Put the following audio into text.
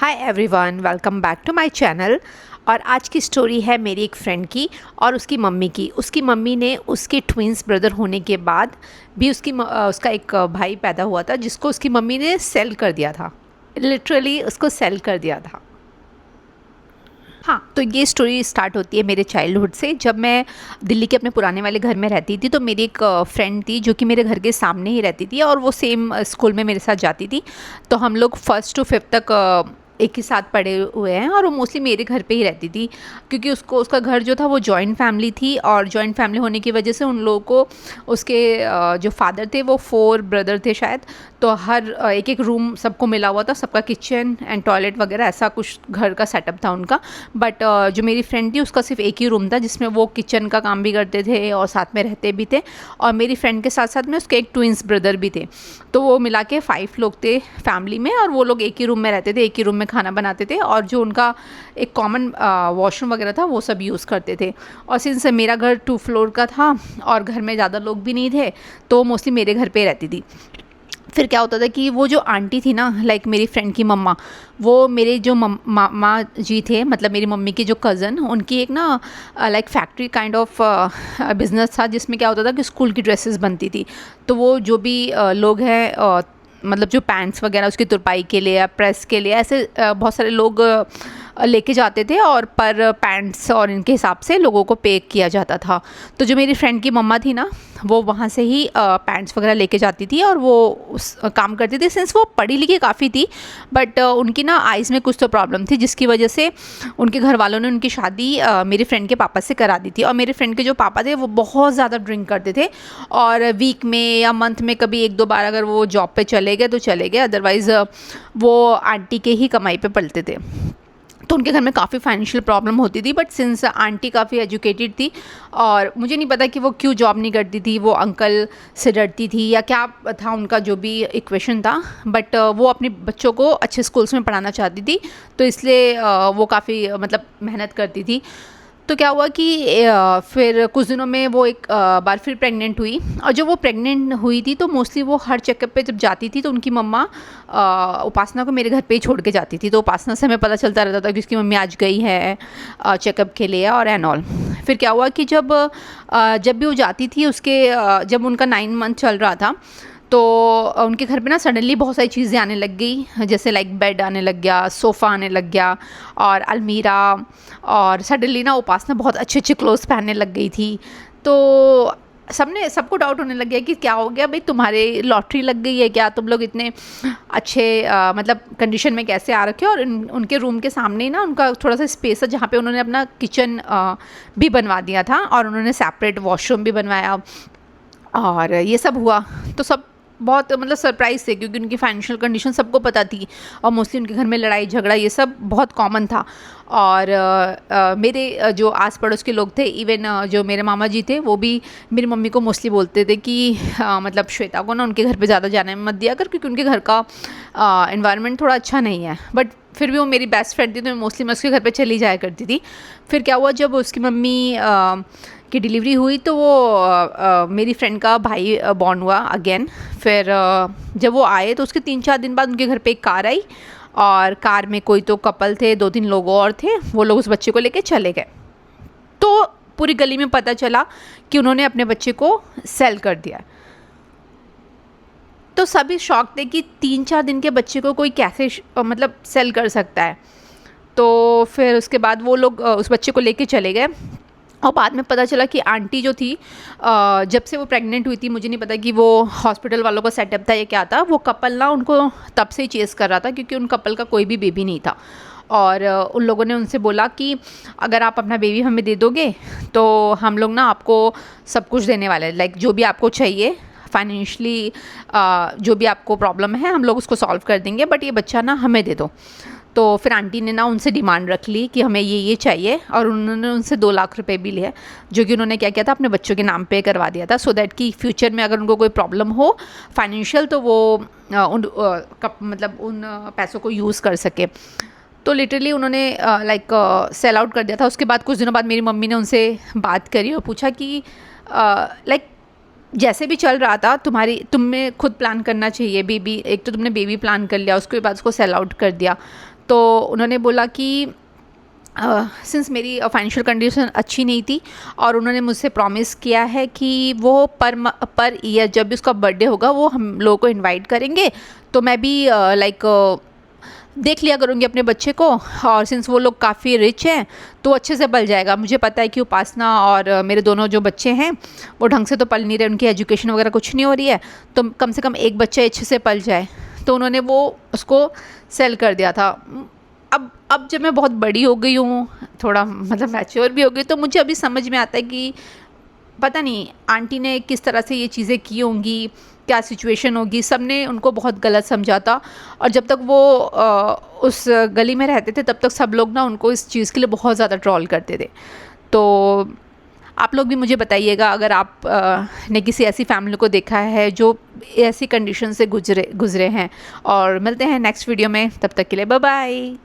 Hi everyone, welcome back to my channel. और आज की स्टोरी है मेरी एक फ्रेंड की और उसकी मम्मी की। उसकी मम्मी ने उसके ट्विंस ब्रदर होने के बाद भी उसका एक भाई पैदा हुआ था जिसको उसकी मम्मी ने सेल कर दिया था। लिटरली उसको सेल कर दिया था। हाँ, तो ये स्टोरी स्टार्ट होती है मेरे चाइल्डहुड से। जब मैं दिल्ली के अपने पुराने वाले घर में रहती थी तो मेरी एक फ्रेंड थी जो कि मेरे घर के सामने ही रहती थी और वो सेम स्कूल में मेरे साथ जाती थी। तो हम लोग फर्स्ट टू फिफ्थ तक एक ही साथ पढ़े हुए हैं और वो मोस्टली मेरे घर पे ही रहती थी क्योंकि उसका घर जो था वो जॉइंट फैमिली थी और जॉइंट फैमिली होने की वजह से उन लोगों को उसके जो फादर थे वो 4 ब्रदर थे शायद। तो हर एक एक रूम सबको मिला हुआ था, सबका किचन एंड टॉयलेट वगैरह ऐसा कुछ घर का सेटअप था उनका। बट जो मेरी फ्रेंड थी उसका सिर्फ एक ही रूम था जिसमें वो किचन का काम भी करते थे और साथ में रहते भी थे। और मेरी फ्रेंड के साथ साथ में उसके एक ट्विंस ब्रदर भी थे। तो वो मिला के 5 लोग थे फैमिली में और वो लोग एक ही रूम में रहते थे, एक ही रूम में खाना बनाते थे और जो उनका एक कॉमन वॉशरूम वगैरह था वो सब यूज़ करते थे। और सिंस मेरा घर 2 फ्लोर का था और घर में ज़्यादा लोग भी नहीं थे तो मोस्टली मेरे घर पे रहती थी। फिर क्या होता था कि वो जो आंटी थी ना, लाइक मेरी फ्रेंड की मम्मा, वो मेरे जो मामा जी थे, मतलब मेरी मम्मी के जो कज़न, उनकी एक ना like factory kind of business था जिसमें क्या होता था कि स्कूल की ड्रेसेस बनती थी। तो वो जो भी लोग हैं मतलब जो पैंट्स वगैरह उसकी तुरपाई के लिए या प्रेस के लिए ऐसे बहुत सारे लोग लेके जाते थे और पर पैंट्स और इनके हिसाब से लोगों को पे किया जाता था। तो जो मेरी फ्रेंड की मम्मा थी ना, वो वहाँ से ही पैंट्स वगैरह लेके जाती थी और वो उस काम करती थी। सिंस वो पढ़ी लिखी काफ़ी थी बट उनकी ना आइज़ में कुछ तो प्रॉब्लम थी जिसकी वजह से उनके घर वालों ने उनकी शादी मेरी फ्रेंड के पापा से करा दी थी। और मेरे फ्रेंड के जो पापा थे वो बहुत ज़्यादा ड्रिंक करते थे और वीक में या मंथ में कभी 1-2 बार अगर वो जॉब पे चले गए तो चले गए, अदरवाइज़ वो आंटी के ही कमाई पे पलते थे। तो उनके घर में काफ़ी फाइनेंशियल प्रॉब्लम होती थी। बट सिंस आंटी काफ़ी एजुकेटेड थी और मुझे नहीं पता कि वो क्यों जॉब नहीं करती थी, वो अंकल से डरती थी या क्या था उनका जो भी इक्वेशन था, बट वो अपने बच्चों को अच्छे स्कूल्स में पढ़ाना चाहती थी। तो इसलिए वो काफ़ी मतलब मेहनत करती थी। तो क्या हुआ कि फिर कुछ दिनों में वो एक बार फिर प्रेग्नेंट हुई। और जब वो प्रेग्नेंट हुई थी तो मोस्टली वो हर चेकअप पे जब जाती थी तो उनकी मम्मा उपासना को मेरे घर पे ही छोड़ के जाती थी। तो उपासना से हमें पता चलता रहता था कि उसकी मम्मी आज गई है चेकअप के लिए और एंड ऑल। फिर क्या हुआ कि जब भी वो जाती थी उसके जब उनका 9 मंथ चल रहा था तो उनके घर पे ना सडनली बहुत सारी चीज़ें आने लग गई, जैसे लाइक बेड आने लग गया, सोफ़ा आने लग गया और अलमीरा। और सडनली ना उपासना बहुत अच्छे अच्छे क्लोथ्स पहनने लग गई थी। तो सबको डाउट होने लग गया कि क्या हो गया भाई, तुम्हारे लॉटरी लग गई है क्या, तुम लोग इतने अच्छे मतलब कंडीशन में कैसे आ रखे हो। और उनके रूम के सामने ही ना उनका थोड़ा सा स्पेस है जहाँ पे उन्होंने अपना किचन भी बनवा दिया था और उन्होंने सेपरेट वॉशरूम भी बनवाया और ये सब हुआ। तो सब बहुत मतलब सरप्राइज़ थे क्योंकि उनकी फाइनेंशियल कंडीशन सबको पता थी और मोस्टली उनके घर में लड़ाई झगड़ा ये सब बहुत कॉमन था। और मेरे जो आस पड़ोस के लोग थे, इवन जो मेरे मामा जी थे, वो भी मेरी मम्मी को मोस्टली बोलते थे कि मतलब श्वेता को ना उनके घर पे ज़्यादा जाने मत दिया कर क्योंकि उनके घर का एनवायरनमेंट थोड़ा अच्छा नहीं है। बट फिर भी वो मेरी बेस्ट फ्रेंड थी तो मोस्टली मैं उसके घर पे चली जाया करती थी। फिर क्या हुआ, जब उसकी मम्मी की डिलीवरी हुई तो वो मेरी फ्रेंड का भाई बॉर्न हुआ अगेन। फिर जब वो आए तो उसके 3-4 दिन बाद उनके घर पे एक कार आई और कार में कोई तो कपल थे, 2-3 लोग और थे, वो लोग उस बच्चे को लेके चले गए। तो पूरी गली में पता चला कि उन्होंने अपने बच्चे को सेल कर दिया। तो सभी शॉक थे कि 3-4 दिन के बच्चे को कोई कैसे मतलब सेल कर सकता है। तो फिर उसके बाद वो लोग उस बच्चे को लेके चले गए और बाद में पता चला कि आंटी जो थी जब से वो प्रेग्नेंट हुई थी, मुझे नहीं पता कि वो हॉस्पिटल वालों का सेटअप था या क्या था, वो कपल ना उनको तब से ही चेस कर रहा था क्योंकि उन कपल का कोई भी बेबी नहीं था। और उन लोगों ने उनसे बोला कि अगर आप अपना बेबी हमें दे दोगे तो हम लोग ना आपको सब कुछ देने वाले हैं, लाइक जो भी आपको चाहिए फाइनेंशियली, जो भी आपको प्रॉब्लम है हम लोग उसको सॉल्व कर देंगे, बट ये बच्चा ना हमें दे दो। तो फिर आंटी ने ना उनसे डिमांड रख ली कि हमें ये चाहिए और उन्होंने उनसे 2 लाख रुपए भी लिए जो कि उन्होंने क्या किया था, अपने बच्चों के नाम पे करवा दिया था सो दैट कि फ्यूचर में अगर उनको कोई प्रॉब्लम हो फाइनेंशियल तो वो मतलब उन पैसों को यूज़ कर सके। तो लिटरली उन्होंने लाइक सेल आउट कर दिया था। उसके बाद कुछ दिनों बाद मेरी मम्मी ने उनसे बात करी और पूछा कि लाइक जैसे भी चल रहा था तुम्हें खुद प्लान करना चाहिए बेबी, एक तो तुमने बेबी प्लान कर लिया उसके बाद उसको सेल आउट कर दिया। तो उन्होंने बोला कि सिंस मेरी फाइनेंशियल कंडीशन अच्छी नहीं थी और उन्होंने मुझसे प्रॉमिस किया है कि वो पर ईयर जब भी उसका बर्थडे होगा वो हम लोगों को इनवाइट करेंगे, तो मैं भी लाइक देख लिया करूँगी अपने बच्चे को। और सिंस वो लोग काफ़ी रिच हैं तो अच्छे से पल जाएगा। मुझे पता है कि उपासना और मेरे दोनों जो बच्चे हैं वो ढंग से तो पल नहीं रहे, उनकी एजुकेशन वगैरह कुछ नहीं हो रही है, तो कम से कम एक बच्चा अच्छे से पल जाए। तो उन्होंने वो उसको सेल कर दिया था। अब जब मैं बहुत बड़ी हो गई हूँ, थोड़ा मतलब मैच्योर भी हो गई, तो मुझे अभी समझ में आता है कि पता नहीं आंटी ने किस तरह से ये चीज़ें की होंगी, क्या सिचुएशन होगी। सब ने उनको बहुत गलत समझा था और जब तक वो उस गली में रहते थे तब तक सब लोग ना उनको इस चीज़ के लिए बहुत ज़्यादा ट्रोल करते थे। तो आप लोग भी मुझे बताइएगा अगर आप ने किसी ऐसी फैमिली को देखा है जो ऐसी कंडीशन से गुजरे हैं। और मिलते हैं नेक्स्ट वीडियो में, तब तक के लिए बाय बाय।